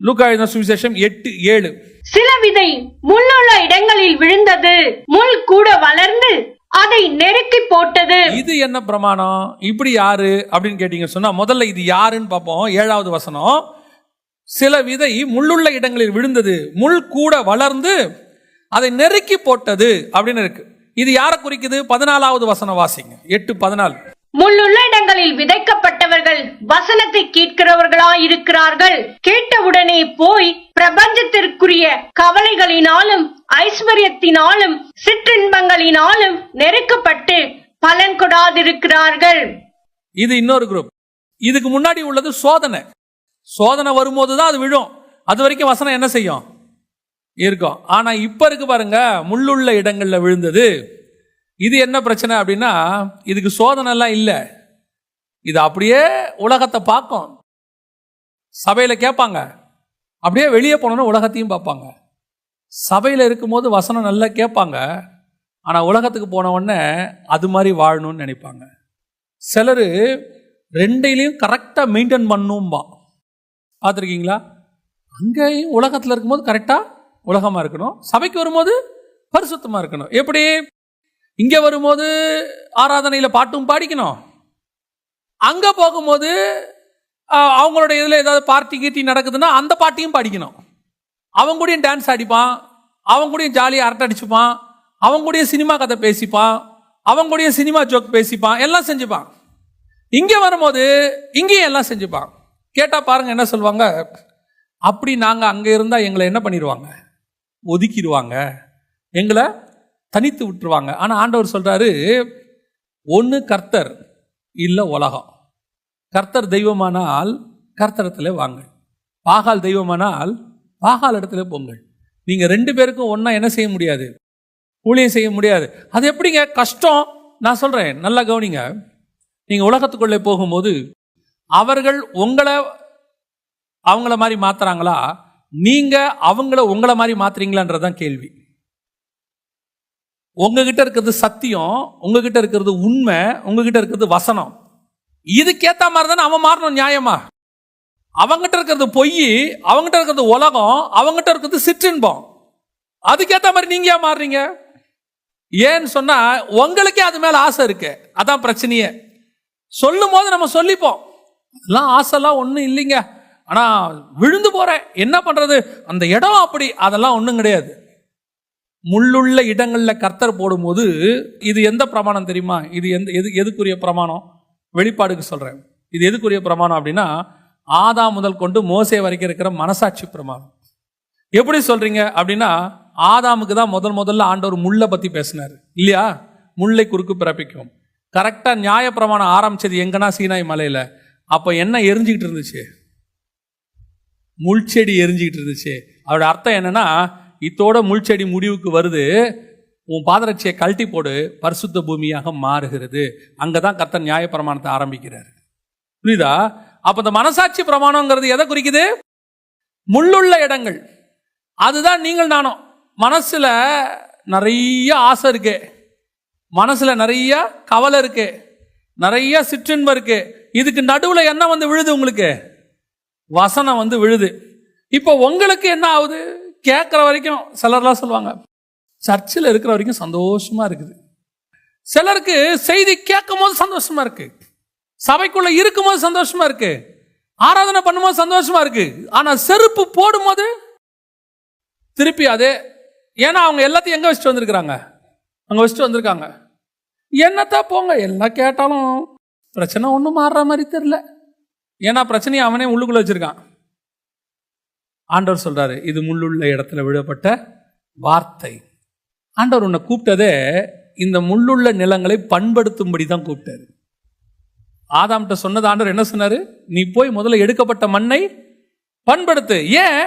லூக்கா எழுதின சுவிசேஷம் 8:7. சில விதை முள்ளுள்ள இடங்களில் விழுந்தது, முள் கூட வளர்ந்து அதை நெருக்கி போட்டது. இது என்ன பிரமாணம்? இப்படி யாரு அப்படின்னு கேட்டீங்க சொன்னா, முதல்ல இது யாருன்னு பார்ப்போம். 7வது வசனம், சில விதை முள்ளுள்ள இடங்களில் விழுந்தது, முள் கூட வளர்ந்து அதை நெருக்கி போட்டது அப்படின்னு இருக்கு. இது யாரை குறிக்குது? 14வது வசனம் வாசிங்க. 8:14. முள்ளுள்ள இடங்களில் விதைக்கப்பட்டவர்கள் வசனத்தை கேட்கிறவர்களாய் இருக்கிறார்கள். கேட்டவுடனே போய் பிரபஞ்சத்திற்குரிய கவலைகளினாலும் ஐஸ்வர்யத்தினாலும் சிற்றின்பங்களினாலும் நெருக்கப்பட்டு பலன் கொடாதிருக்கிறார்கள். இது இன்னொரு குரூப். இதுக்கு முன்னாடி உள்ளது சோதனை. சோதனை வரும்போது தான் அது விழும். அது வரைக்கும் வசனம் என்ன செய்யும்? இருக்கும். ஆனா இப்ப இருக்கு பாருங்க, முள்ளுள்ள இடங்கள்ல விழுந்தது. இது என்ன பிரச்சனை அப்படின்னா, இதுக்கு சோதனை எல்லாம் இல்லை. இது அப்படியே உலகத்தை பார்க்கும். சபையில கேட்பாங்க, அப்படியே வெளியே போனோன்னு உலகத்தையும் பார்ப்பாங்க. சபையில இருக்கும்போது வசனம் நல்லா கேட்பாங்க, ஆனா உலகத்துக்கு போன உடனே அது மாதிரி வாழணும்னு நினைப்பாங்க. சிலர் ரெண்டையிலையும் கரெக்டா மெயின்டைன் பண்ணும்பா. பார்த்துருக்கீங்களா? அங்கேயும் உலகத்தில் இருக்கும்போது கரெக்டா உலகமா இருக்கணும், சபைக்கு வரும்போது பரிசுத்தமா இருக்கணும். எப்படி? இங்க வரும்போது ஆராதனையில பாட்டும் பாடிக்கணும், அங்க போகும்போது அவங்களோட இதுல ஏதாவது பார்ட்டி கீட்டி நடக்குதுன்னா அந்த பாட்டியும் பாடிக்கணும். அவங்க கூடயும் டான்ஸ் ஆடிப்பான், அவங்க கூடயும் ஜாலியாக அரட்டை அடிச்சுப்பான், அவங்க கூடயும் சினிமா கதை பேசிப்பான், அவங்க கூடயும் சினிமா ஜோக் பேசிப்பான், எல்லாம் செஞ்சுப்பான். இங்க வரும்போது இங்கேயும் எல்லாம் செஞ்சுப்பான். கேட்டா பாருங்க என்ன சொல்லுவாங்க, அப்படி நாங்க அங்க இருந்தா எங்களை என்ன பண்ணிடுவாங்க? ஒதுக்கிடுவாங்க, எங்களை தனித்து விட்டுருவாங்க. ஆனா ஆண்டவர் சொல்றாரு, ஒன்று கர்த்தர் இல்லை உலகம். கர்த்தர் தெய்வமானால் கர்த்தரத்துல வாங்க, பாகால் தெய்வமானால் பாகால் இடத்துல போங்கள். நீங்க 2 பேருக்கும் ஒன்னா என்ன செய்ய முடியாது? ஊழியம் செய்ய முடியாது. அது எப்படிங்க? கஷ்டம். நான் சொல்றேன், நல்லா கவனிங்க. நீங்க உலகத்துக்குள்ளே போகும்போது அவர்கள் அவங்கள மாதிரி மாத்துறாங்களா, நீங்க அவங்கள உங்களை மாதிரி மாத்துறீங்களான்றதான் கேள்வி. உங்ககிட்ட இருக்கிறது சத்தியம், உங்ககிட்ட இருக்கிறது உண்மை, உங்ககிட்ட இருக்கிறது வசனம். இதுக்கேத்த மாதிரி தானே அவன் மாறணும். நியாயமா? அவங்ககிட்ட இருக்கிறது பொய், அவங்ககிட்ட இருக்கிறது உலகம், அவங்ககிட்ட இருக்கிறது சிற்றின்பம். அதுக்கேத்த மாதிரி நீங்க ஏன் மாறுறீங்க? ஏன்னு சொன்னா உங்களுக்கே அது மேல ஆசை இருக்கு. அதான் பிரச்சனையே. சொல்லும் போது நம்ம சொல்லிப்போம், அதெல்லாம் ஆசைலாம் ஒன்றும் இல்லைங்க, ஆனா விழுந்து போறேன், என்ன பண்றது, அந்த இடம் அப்படி, அதெல்லாம் ஒன்றும் கிடையாது. முள்ளுள்ள இடங்கள்ல கர்த்தர் போடும்போது இது எந்த பிரமாணம் தெரியுமா? இது எதுக்குரிய பிரமாணம்? வெளிப்பாடுக்கு சொல்றேன். இது எதுக்குரிய பிரமாணம் அப்படின்னா, ஆதாம் முதல் கொண்டு மோசே வரைக்கும் இருக்கிற மனசாட்சி பிரமாணம். எப்படி சொல்றீங்க அப்படின்னா, ஆதாமுக்கு தான் முதல்ல ஆண்டவர் முள்ளை பத்தி பேசினார் இல்லையா? முல்லை குறுக்கு பிறப்பிக்கும். கரெக்டா நியாய பிரமாணம் ஆரம்பிச்சது எங்கன்னா சீனாய் மலையில. அப்ப என்ன எரிஞ்சுக்கிட்டு இருந்துச்சு? முள்செடி எரிஞ்சுக்கிட்டு இருந்துச்சு. அவரோட அர்த்தம் என்னன்னா, இத்தோட முள்செடி முடிவுக்கு வருது, உன் பாதரட்சியை கழட்டி போடு, பரிசுத்த பூமியாக மாறுகிறது. அங்கதான் கர்த்தர் நியாய பிரமாணத்தை ஆரம்பிக்கிறார். புரியுதா? அப்ப இந்த மனசாட்சி பிரமாணங்கிறது எதை குறிக்குது? முள்ளுள்ள இடங்கள். அதுதான் நீங்கள் நானும். மனசுல நிறைய ஆசை இருக்கு, மனசுல நிறைய கவலை இருக்கு, நிறைய சிற்றின்பம் இருக்கு. இதுக்கு நடுவுல என்ன வந்து விழுது? உங்களுக்கு வசனம் வந்து விழுது. இப்போ உங்களுக்கு என்ன ஆகுது? கேட்குற வரைக்கும் சிலர்லாம் சொல்லுவாங்க, சர்ச்சில் இருக்கிற வரைக்கும் சந்தோஷமா இருக்குது. சிலருக்கு செய்தி கேட்கும் போது சந்தோஷமா இருக்கு, சபைக்குள்ள இருக்கும் போது சந்தோஷமா இருக்கு, ஆராதனை பண்ணும்போது சந்தோஷமா இருக்கு. ஆனா செருப்பு போடும்போது திருப்பி அதே. ஏன்னா அவங்க எல்லாத்தையும் எங்க வச்சுட்டு வந்திருக்கிறாங்க? அங்க வச்சுட்டு வந்திருக்காங்க. என்னத்தான் போங்க, எல்லாம் கேட்டாலும் பிரச்சனை ஒன்றும் மாறுற மாதிரி தெரியல. ஏன்னா பிரச்சனையை அவனே உள்ளுக்குள்ள வச்சிருக்கான். ஆண்டவர் சொல்றாரு, இது முள்ளுள்ள இடத்துல விழப்பட்ட வார்த்தை. ஆண்டவர் உன்னை கூப்பிட்டதே இந்த முள்ளுள்ள நிலங்களை பண்படுத்தும்படி தான் கூப்பிட்டாரு. ஆதாம்கிட்ட சொன்னது ஆண்டவர் என்ன சொன்னாரு? நீ போய் முதல்ல எடுக்கப்பட்ட மண்ணை பண்படுத்து. ஏன்?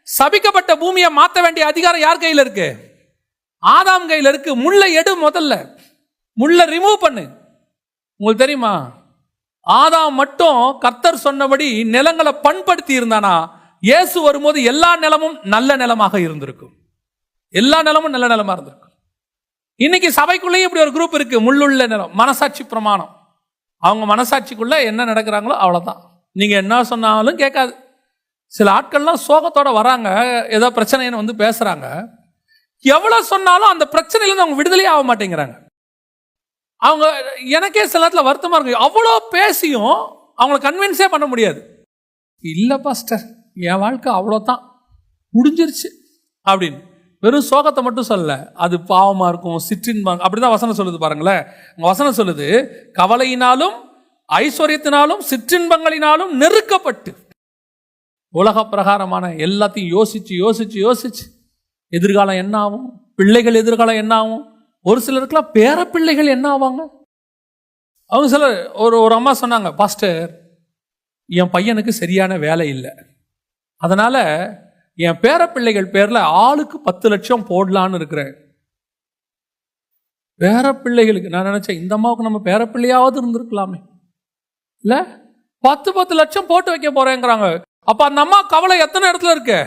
சபிக்கப்பட்ட பூமியை மாற்ற வேண்டிய அதிகாரம் யார் கையில் இருக்கு? ஆதாம் கையில் இருக்கு. முள்ளை எடு, முதல்ல முள்ளை ரிமூவ் பண்ணு. உங்களுக்கு தெரியுமா, ஆதாம் மட்டும் கர்த்தர் சொன்னபடி நிலங்களை பண்படுத்தி இருந்தானா, இயேசு வரும்போது எல்லா நிலமும் நல்ல நிலமாக இருந்திருக்கும். எல்லா நிலமும் நல்ல நிலமா இருந்திருக்கும். இன்னைக்கு சபைக்குள்ளேயும் இப்படி ஒரு குரூப் இருக்கு, முள்ளுள்ள நிலம், மனசாட்சி பிரமாணம். அவங்க மனசாட்சிக்குள்ள என்ன நடக்கிறாங்களோ அவ்வளவுதான். நீங்க என்ன சொன்னாலும் கேட்காது. சில ஆட்கள்லாம் சோகத்தோட வராங்க, ஏதோ பிரச்சனைன்னு வந்து பேசுறாங்க. எவ்வளவு சொன்னாலும் அந்த பிரச்சனையிலிருந்து அவங்க விடுதலையே ஆக மாட்டேங்கிறாங்க. அவங்க எனக்கே சில நேரத்தில் வருத்தமா இருக்கு. அவ்வளோ பேசியும் அவங்கள கன்வின்ஸே பண்ண முடியாது. இல்லை பாஸ்டர், என் வாழ்க்கை அவ்வளோதான், முடிஞ்சிருச்சு அப்படின்னு வெறும் சோகத்தை மட்டும் சொல்லல. அது பாவமா இருக்கும், சிற்றின்பாங்க, அப்படிதான் வசனம் சொல்லுது பாருங்களேன். வசனம் சொல்லுது, கவலையினாலும் ஐஸ்வர்யத்தினாலும் சிற்றின்பங்களினாலும் நெருக்கப்பட்டு, உலக பிரகாரமான எல்லாத்தையும் யோசிச்சு யோசிச்சு யோசிச்சு எதிர்காலம் என்ன ஆகும், பிள்ளைகள் எதிர்காலம் என்ன ஆகும், ஒரு சிலருக்குலாம் பேர பிள்ளைகள் என்ன ஆவாங்க. அவங்க சிலர் ஒரு அம்மா சொன்னாங்க, பாஸ்டர் என் பையனுக்கு சரியான வேலை இல்லை, அதனால என் பேர பிள்ளைகள் பேர்ல ஆளுக்கு 10 லட்சம் போடலான்னு இருக்கிறேன். பேர பிள்ளைகளுக்கு நான் நினைச்சேன், இந்த அம்மாவுக்கு நம்ம பேர பிள்ளையாவது இருந்திருக்கலாமே, இல்ல 10 லட்சம் போட்டு வைக்க போறேங்கிறாங்க. அப்ப அந்த அம்மா கவலை எத்தனை இடத்துல இருக்கு,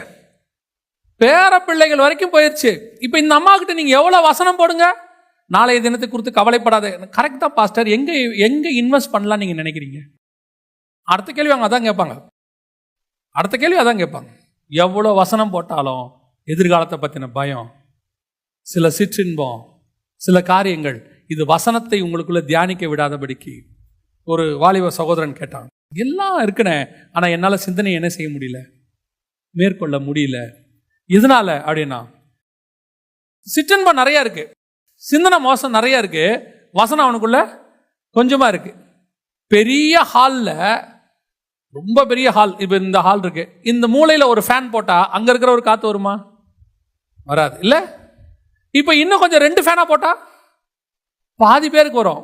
பேர பிள்ளைகள் வரைக்கும் போயிடுச்சு. இப்ப இந்த அம்மா கிட்ட நீங்க எவ்வளவு வசனம் போடுங்க, நாளைய தினத்தை குறித்து கவலைப்படாத. கரெக்டா பாஸ்டர், எங்க இன்வெஸ்ட் பண்ணலாம் நீங்க நினைக்கிறீங்க? அடுத்த கேள்வி அவங்க அதான் கேட்பாங்க. அடுத்த கேள்வி அதான் கேட்பாங்க. எவ்வளவு வசனம் போட்டாலும் எதிர்காலத்தை பத்தின பயம், சில சிற்றின்பம், சில காரியங்கள், இது வசனத்தை உங்களுக்குள்ள தியானிக்க விடாதபடிக்கு. ஒரு வாலிப சகோதரன் கேட்டான், எல்லாம் இருக்குனே, ஆனா என்னால சிந்தனை என்ன செய்ய முடியல, மேற்கொள்ள முடியல. இதனால அப்படின்னா சிற்றின்பம் நிறைய இருக்கு, சிந்தனை மோசம் நிறைய இருக்கு, வசனம் அவனுக்குள்ள கொஞ்சமா இருக்கு. பெரிய ஹால்ல, ரொம்ப பெரிய ஹால், இப்ப இந்த ஹால் இருக்கு, இந்த மூலையில ஒரு ஃபேன் போட்டா அங்க இருக்கிற ஒரு காத்து வருமா? வராது இல்ல. இப்ப இன்னும் கொஞ்சம் 2 ஃபேனா போட்டா பாதி பேருக்கு வரும்.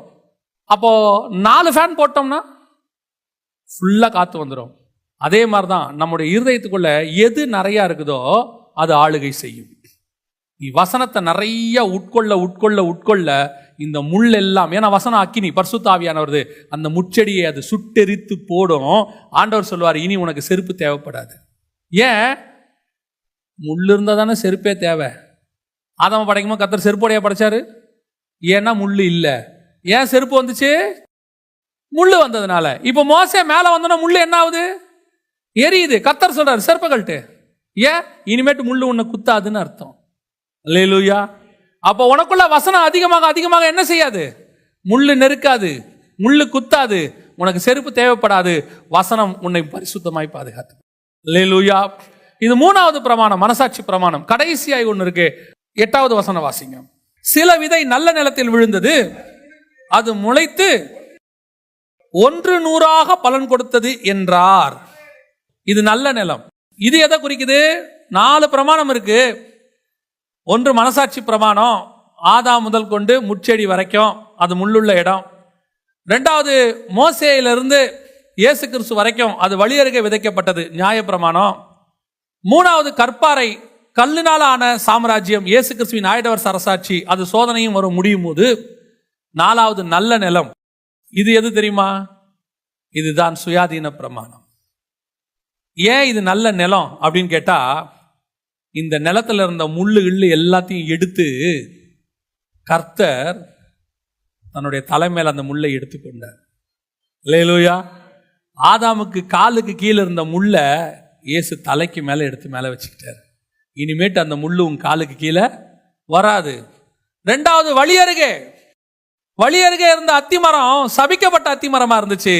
அப்போ 4 ஃபேன் போட்டோம்னா ஃபுல்லா காத்து வந்துடும். அதே மாதிரிதான் நம்முடைய இருதயத்துக்குள்ள எது நிறைய இருக்குதோ அது ஆளுகை செய்யும். நீ வசனத்தை நிறைய உட்கொள்ள உட்கொள்ள உட்கொள்ள இந்த முள் எல்லாம், ஏன்னா வசனம் அக்கினி, பரிசுத்த ஆவியானவருது, அந்த முச்செடியை அது சுட்டெரித்து போடும். ஆண்டவர் சொல்வார், இனி உனக்கு செருப்பு தேவைப்படாது. ஏன்? முள் இருந்தா தானே செருப்பே தேவை. ஆதாம படைக்கும்போது கர்த்தர் செருப்போடையா படைச்சாரு? ஏன்னா முள்ளு இல்லை. ஏன் செருப்பு வந்துச்சு? முள்ளு வந்ததுனால. இப்ப மோசே மேல வந்தோன்னா முள்ளு என்ன ஆகுது? எரியுது. கர்த்தர் சொல்றாரு செருப்பை கழட்டு. ஏன்? இனிமேட்டு முள்ளு உன்னை குத்தாதுன்னு அர்த்தம். அல்லேலூயா. அப்போ உனக்குள்ள வசனம் அதிகமாக அதிகமாக என்ன செய்யாது? முள்ளு நெருக்காது, முள்ளு குத்தாது, உனக்கு செருப்பு தேவைப்படாது. வசனம் உன்னை பரிசுத்தமாய் பாதுகாத்து. அல்லேலூயா. இது 3வது பிரமாணம், மனசாட்சி பிரமாணம். கடைசியாய் ஒன்று இருக்கு, 8வது வசனம் வாசிங்க. சில விதை நல்ல நிலத்தில் விழுந்தது, அது முளைத்து 100 பலன் கொடுத்தது என்றார். இது நல்ல நிலம். இது எதை குறிக்குது? 4 பிரமாணம் இருக்கு. ஒன்று மனசாட்சி பிரமாணம், ஆதாம் முதல் கொண்டு முட்செடி வரைக்கும் அது முள்ளுள்ள இடம். 2வது மோசேயிலிருந்து இயேசு கிறிஸ்து வரைக்கும் அது வழியருகே விதைக்கப்பட்டது, நியாயப்பிரமாணம். 3வது கற்பாறை, கல்லுனால ஆன சாம்ராஜ்யம், இயேசு கிறிஸ்துவின் ஆயிடவர் அரசாட்சி, அது சோதனையும் வரும் முடியும் போது. 4வது நல்ல நிலம். இது எது தெரியுமா? இதுதான் சுயாதீன பிரமாணம். ஏன் இது நல்ல நிலம் அப்படின்னு கேட்டா, இந்த நிலத்துல இருந்த முள்ளு கிள்ளு எல்லாத்தையும் எடுத்து கர்த்தர் தன்னுடைய தலைமையில அந்த முள்ளை எடுத்துக்கொண்டார். அல்லேலூயா. ஆதாமுக்கு காலுக்கு கீழே இருந்த முள்ளை இயேசு தலைக்கு மேல எடுத்து மேல வச்சுக்கிட்டார். இனிமேட்டு அந்த முள்ளு உன் காலுக்கு கீழே வராது. 2வது வழி அருகே இருந்த அத்திமரம் சபிக்கப்பட்ட அத்திமரமா இருந்துச்சு.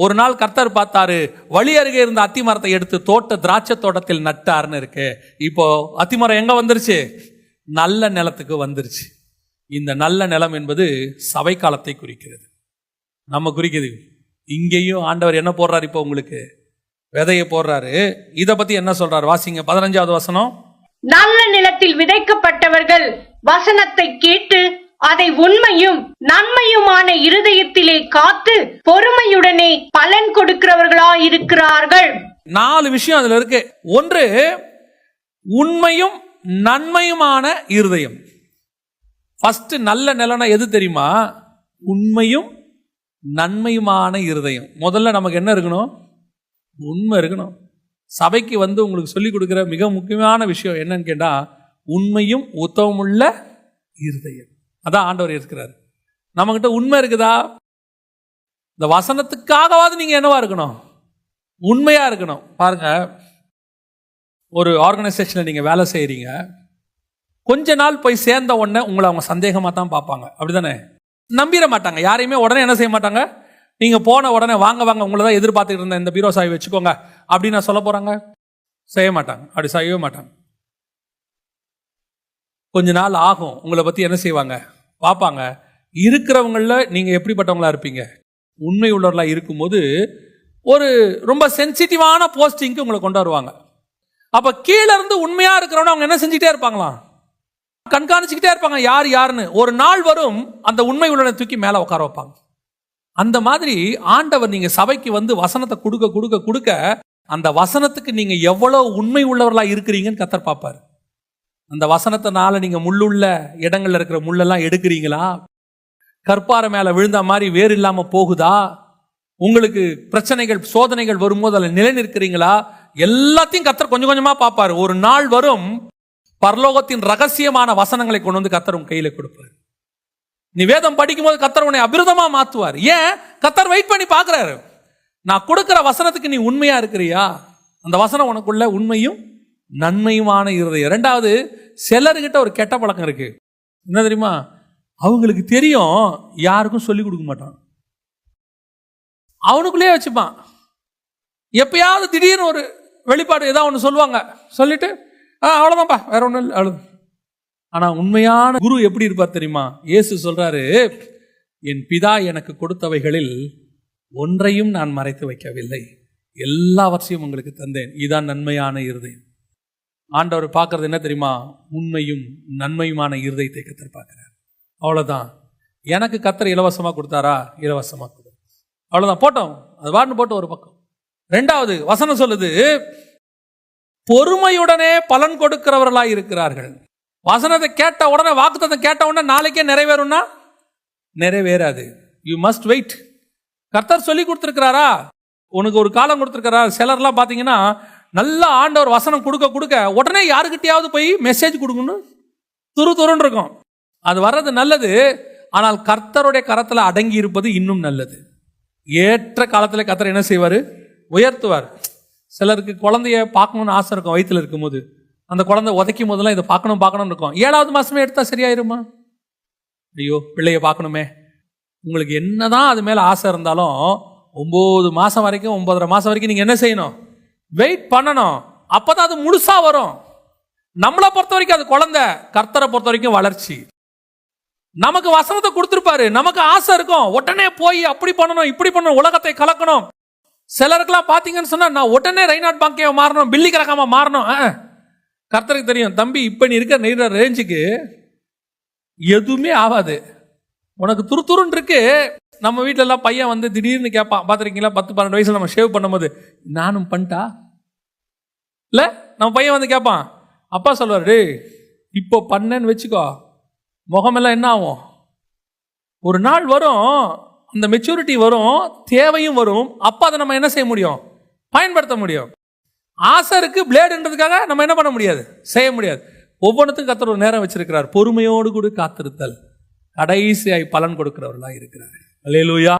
ஒரு நாள் கர்த்தர் பார்த்தாரு, வழி அருகே இருந்த அத்திமரத்தை எடுத்து திராட்சை தோட்டத்தில் நட்டார்னு இருக்கு. இப்போ அத்திமரம் எங்க வந்துருச்சு? நல்ல நிலத்துக்கு வந்துருச்சு. இந்த நல்ல நிலம் என்பது சபை காலத்தை குறிக்கிறது, நம்ம குறிக்குது. இங்கேயும் ஆண்டவர் என்ன போடுறாரு? இப்போ உங்களுக்கு விதைய போடுறாரு. இத பத்தி என்ன சொல்றாரு? வாசிங்க 15வது வசனம். நல்ல நிலத்தில் விதைக்கப்பட்டவர்கள் வசனத்தை கேட்டு அதை உண்மையும் நன்மையுமான இருதயத்திலே காத்து பொறுமையுடனே பலன் கொடுக்கிறவர்களாயிருக்கிறார்கள். 4 விஷயம் அதுல இருக்கு. ஒன்று, உண்மையும் நன்மையுமான இருதயம். ஃபர்ஸ்ட் நல்ல நிலனா எது தெரியுமா? உண்மையும் நன்மையுமான இருதயம். முதல்ல நமக்கு என்ன இருக்கணும்? உண்மை இருக்கணும். சபைக்கு வந்து உங்களுக்கு சொல்லிக் கொடுக்கிற மிக முக்கியமான விஷயம் என்னன்னு கேட்டா, உண்மையும் உத்தமமுள்ள இருதயம். அதான் ஆண்டவர் இருக்கிறார். நம்மகிட்ட உண்மை இருக்குதா? இந்த வசனத்துக்காகவாது நீங்க என்னவா இருக்கணும்? உண்மையா இருக்கணும். பாருங்க, ஒரு ஆர்கனைசேஷனில் நீங்கள் வேலை செய்கிறீங்க, கொஞ்ச நாள் போய் சேர்ந்த உடனே உங்களை அவங்க சந்தேகமாக தான் பார்ப்பாங்க, அப்படிதானே? நம்பிட மாட்டாங்க யாரையுமே. உடனே என்ன செய்ய மாட்டாங்க, நீங்கள் போன உடனே வாங்க வாங்க உங்களை தான் எதிர்பார்த்துக்கிட்டு இருந்தேன், இந்த பீரோ சாவி வச்சுக்கோங்க அப்படின்னு நான் சொல்ல போகிறாங்க? செய்ய மாட்டாங்க, அப்படி செய்யவே மாட்டாங்க. கொஞ்ச நாள் ஆகும், உங்களை பற்றி என்ன செய்வாங்க பார்ப்பாங்க. இருக்கிறவங்களில் நீங்கள் எப்படிப்பட்டவங்களா இருப்பீங்க, உண்மை உள்ளவர்களாக இருக்கும்போது ஒரு ரொம்ப சென்சிட்டிவான போஸ்டிங்க்கு உங்களை கொண்டு வருவாங்க. அப்போ கீழே இருந்து உண்மையாக இருக்கிறவங்க அவங்க என்ன செஞ்சுட்டே இருப்பாங்களாம், கண்காணிச்சுக்கிட்டே இருப்பாங்க யார் யாருன்னு. ஒரு நாள் வரும் அந்த உண்மை உள்ளவனை தூக்கி மேலே உட்கார வைப்பாங்க. அந்த மாதிரி ஆண்டவர் நீங்க சபைக்கு வந்து வசனத்தை கொடுக்க கொடுக்க கொடுக்க அந்த வசனத்துக்கு நீங்க எவ்வளவு உண்மை உள்ளவர்களா இருக்கிறீங்கன்னு கர்த்தர் பார்ப்பாரு. அந்த வசனத்தினால நீங்க முள்ளுள்ள இடங்கள்ல இருக்கிற முள்ளெல்லாம் எடுக்கிறீங்களா, கற்பாறை மேல விழுந்த மாதிரி வேறு இல்லாம போகுதா, உங்களுக்கு பிரச்சனைகள் சோதனைகள் வரும்போது அதில் நிலை நிற்கிறீங்களா, எல்லாத்தையும் கர்த்தர் கொஞ்சம் கொஞ்சமா பார்ப்பாரு. ஒரு நாள் வரும் பரலோகத்தின் ரகசியமான வசனங்களை கொண்டு வந்து கர்த்தர் உங்க கையில கொடுப்பாரு. நீ வேதம் படிக்கும் போது கர்த்தர் உன்னை அபிருதமா மாத்துவார். ஏன்? கர்த்தர் வெயிட் பண்ணி பார்க்கிறாரு, நான் கொடுக்கிற வசனத்துக்கு நீ உண்மையா இருக்கிறியா, அந்த வசனம் உனக்குள்ள உண்மையும் நன்மையுமான இருதயம். இரண்டாவது, சிலர்கிட்ட ஒரு கெட்ட பழக்கம் இருக்கு, என்ன தெரியுமா? அவங்களுக்கு தெரியும், யாருக்கும் சொல்லி கொடுக்க மாட்டான், அவனுக்குள்ளேயே வச்சுப்பான். எப்பயாவது திடீர்னு ஒரு வெளிப்பாடு ஏதாவது ஒன்று சொல்லுவாங்க, சொல்லிட்டு அவ்வளோதான்ப்பா வேற ஒன்றும் இல்லை அவ்வளோ. ஆனா உண்மையான குரு எப்படி இருப்பார் தெரியுமா? இயேசு சொல்றாரு, என் பிதா எனக்கு கொடுத்தவைகளில் ஒன்றையும் நான் மறைத்து வைக்கவில்லை, எல்லாவற்றையும் உங்களுக்கு தந்தேன், இதுதான் நன்மையான இருதயம். ஆண்டவர் பார்க்கறது என்ன தெரியுமா? உண்மையும் நன்மையுமான இருதயத்தை கர்த்தர் பார்க்கிறார். அவ்வளவுதான். எனக்கு கர்த்தர் இலவசமா கொடுத்தாரா? இலவசமா கொடு, அவ்வளவுதான். போட்டோம், அது வார்னு போட்டு ஒரு பக்கம். ரெண்டாவது வசனம் சொல்லுது, பொறுமையுடனே பலன் கொடுக்கிறவர்களாய் இருக்கிறார்கள். வசனத்தை கேட்ட உடனே, வாக்குத்தத்தம் கேட்ட உடனே நாளைக்கே நிறைவேறும்னா நிறைவேறாது. You must wait. கர்த்தர் சொல்லி கொடுத்துருக்கிறாரா, உனக்கு ஒரு காலம் கொடுத்துருக்கிறாரா? சிலர்லாம் பார்த்தீங்கன்னா நல்லா ஆண்டவர் வசனம் கொடுக்க கொடுக்க உடனே யாருக்கிட்டையாவது போய் மெசேஜ் கொடுக்கணும், துருன்னு இருக்கும். அது வர்றது நல்லது, ஆனால் கர்த்தருடைய கரத்தில் அடங்கி இருப்பது இன்னும் நல்லது. ஏற்ற காலத்தில் கர்த்தர் என்ன செய்வார்? உயர்த்துவார். சிலருக்கு குழந்தைய பார்க்கணும்னு ஆசை இருக்கும், வயிற்றுல இருக்கும்போது அந்த குழந்தை உதைக்கும் போதெல்லாம் இதை பார்க்கணும்னு இருக்கும். 7வது மாசமே எடுத்தா சரியாயிருமா? ஐயோ பிள்ளைய பார்க்கணுமே. உங்களுக்கு என்னதான் அது மேல ஆசை இருந்தாலும் 9 மாசம் வரைக்கும் 9.5 மாசம் வரைக்கும் நீங்க என்ன செய்யணும்? வெயிட் பண்ணணும். அப்பதான் அது முழுசா வரும். நம்மளை பொறுத்த வரைக்கும் அது குழந்தை, கர்த்தரை பொறுத்த வரைக்கும் வளர்ச்சி. நமக்கு வசனத்தை கொடுத்துருப்பாரு, நமக்கு ஆசை இருக்கும், உடனே போய் அப்படி பண்ணணும் இப்படி பண்ணணும், உலகத்தை கலக்கணும். சிலருக்குலாம் பார்த்தீங்கன்னு சொன்னா, நான் உடனே ரைனாட் பாங்கே மாறணும், பில்லி கரக்காம மாறணும். கர்த்தருக்கு தெரியும், தம்பி இப்ப நீ இருக்க நெய்ற ரேஞ்சுக்கு எதுவுமே ஆகாது, உனக்கு துருத்துருன்னு இருக்கு. நம்ம வீட்டில எல்லாம் பையன் வந்து திடீர்னு கேட்பான், பார்த்துருக்கீங்களா? 10-12 வயசுல நம்ம ஷேவ் பண்ணும்போது, நானும் பண்ணிட்டா இல்ல, நம்ம பையன் வந்து கேட்பான். அப்பா சொல்வாரு, இப்போ பண்ணேன்னு வச்சுக்கோ, முகமெல்லாம் என்ன ஆகும்? ஒரு நாள் வரும், அந்த மெச்சூரிட்டி வரும், தேவையும் வரும். அப்ப அதை நம்ம என்ன செய்ய முடியும்? பயன்படுத்த முடியும். ஆசை இருக்கு, பிளேடுன்றதுக்காக நம்ம என்ன பண்ண முடியாது, செய்ய முடியாது. ஒவ்வொன்றுத்துக்கும் கர்த்தர் ஒரு நேரம் வச்சிருக்கிறார். பொறுமையோடு கூட காத்திருத்தல் கடைசியாய் பலன் கொடுக்கிறவர்களாக இருக்கிறார். அல்லேலூயா.